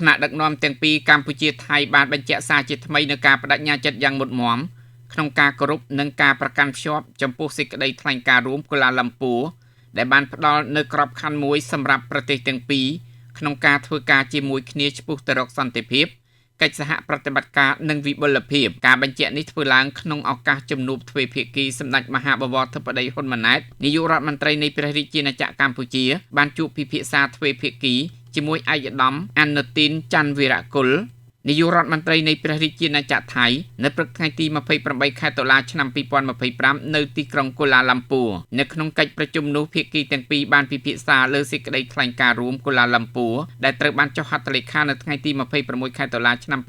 ថ្នាក់ដឹកនាំទាំងពីរកម្ពុជាថៃបានបញ្ជាក់សារជាថ្មីនៅការបដិញ្ញាចិត្តយ៉ាងមុតមមក្នុងការគោរពនិងការប្រកាន់ភ្ជាប់ចំពោះសេចក្តីថ្លែងការណ៍រួមកូឡាឡាំពូដែលបានផ្ដល់នូវក្របខ័ណ្ឌមួយសម្រាប់ប្រទេសទាំងពីរក្នុងការធ្វើការជាមួយគ្នាឆ្ពោះទៅរកសន្តិភាពកិច្ចសហប្រតិបត្តិការនិងវិបុលភាពការបញ្ជាក់នេះធ្វើឡើងក្នុងឱកាសជំនួបទ្វេភាគីសម្ដេចមហាបវរធិបតីហ៊ុនម៉ាណែតនាយករដ្ឋមន្ត្រីនៃព្រះរាជាណាចក្រកម្ពុជាបានជួបពិភាក្សាទ្វេភាគីជាមួយឯកឧត្តមអានុទីនច័ន្ទវីរៈគុលនាយករដ្ឋមន្ត្រីនៃព្រះរាជាណាចក្រថៃនៅព្រឹកថ្ងៃទី28ខែតុលាឆ្នាំ2025នៅទីក្រុងកូឡាឡាំពូនៅក្នុងកិច្ចប្រជុំនោះភាគីទាំងពីរបានពិភាក្សាលើសេចក្តីថ្លែងការណ៍រួមកូឡាឡាំពូដែលត្រូវបានចុះហត្ថលេខានៅថ្ងៃទី26ខែតុលាឆ្នាំ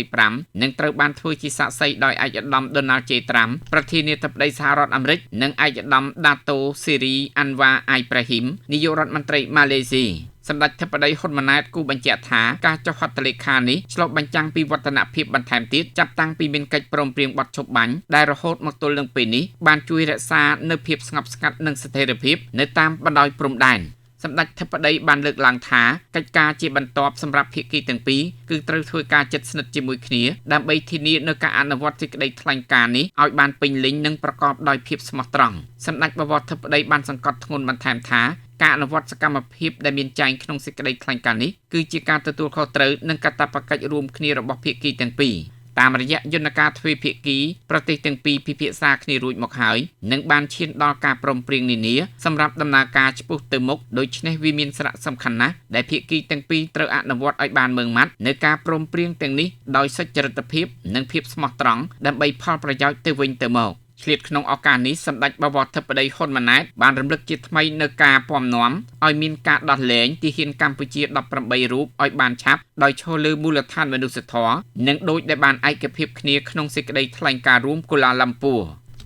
2025និងត្រូវបានធ្វើជាសាក្សីដោយឯកឧត្តម Donald J. Trump ប្រធានាធិបតីសហរដ្ឋអាមេរិកនិងឯកឧត្តម Dato Seri Anwar Ibrahim នាយករដ្ឋមន្ត្រីម៉ាឡេស៊ីសម្ដេចធិបតីហ៊ុនម៉ាណែតគូបញ្ជាក់ថាការចុះហត្ថលេខានេះឆ្លុះបញ្ចាំងពីវឌ្ឍនភាពបន្ថែមទៀតចាប់តាំងពីមានកិច្ចព្រមព្រៀងបទឈប់បាញ់ដែលរហូតមកទល់នឹងពេលនេះបានជួយរក្សានូវភាពស្ងប់ស្ងាត់និងស្ថិរភាពនៅតាមបណ្ដោយព្រំដែនសម្ដេចធិបតីបានលើកឡើងថាកិច្ចការជាបន្ទាប់សម្រាប់ភាគីទាំងពីរគឺត្រូវធ្វើការជិតស្និទ្ធជាមួយគ្នាដើម្បីធានានូវការអនុវត្តសេចក្តីថ្លែងការណ៍នេះឲ្យបានពេញលេញនិងប្រកបដោយភាពស្មោះត្រង់សម្ដេចបវរធិបតីបានសង្កត់ធ្ងន់បន្ថែមថាការអនុវត្តសកម្មភាពដែលមានចែងក្នុងសេចក្តីថ្លែងការណ៍នេះគឺជាការទទួលខុសត្រូវនិងកាតព្វកិច្ចរួមគ្នារបស់ភាគីទាំងពីរតាមរយៈយន្តការទ្វេភាគីប្រទេសទាំងពីរពិភាក្សាគ្នារួចមកហើយនិងបានឈានដល់ការព្រមព្រៀងនានាសម្រាប់ដំណើរការឆ្ពោះទៅមុខដូច្នេះវាមានសារៈសំខាន់ណាស់ដែលភាគីទាំងពីរត្រូវអនុវត្តឲ្យបានម៉ឺងម៉ាត់នៅការព្រមព្រៀងទាំងនេះដោយសុចរិតភាពនិងភាពស្មោះត្រង់ដើម្បីផលប្រយោជន៍ទៅវិញទៅមកឆ្លៀតក្នុងឱកាសនេះសម្ដេចបវរធិបតីហ៊ុនម៉ាណែតបានរំលឹកជាថ្មីនៅការពំនាំឲ្យមានការដោះលែងទាហានកម្ពុជា18រូបឲ្យបានឆាប់ដោយឈលលើមូលដ្ឋានមនុស្សធម៌និងដូចដែលបានឯកភាពគ្នាក្នុងសេចក្តីថ្លែងការណ៍រួមកូឡាឡាំពូ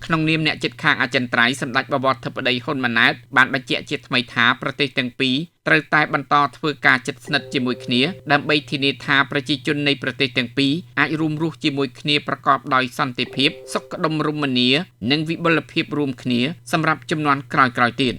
ក្នុងនាមអ្នកជិតខាងអចិន្ត្រៃយ៍សម្ដេចបវរធិបតីហ៊ុនម៉ាណែតបានបញ្ជាក់ជាថ្មីថាប្រទេសទាំងពីរត្រូវតែបន្តធ្វើការជិតស្និទ្ធជាមួយគ្នាដើម្បីធានាថាប្រជាជននៃប្រទេសទាំងពីរអាចរួមរស់ជាមួយគ្នាប្រកបដោយសន្តិភាពសុខដុមរមនានិងវិបុលភាពរួមគ្នាសម្រាប់ជំនាន់ក្រោយៗទៀត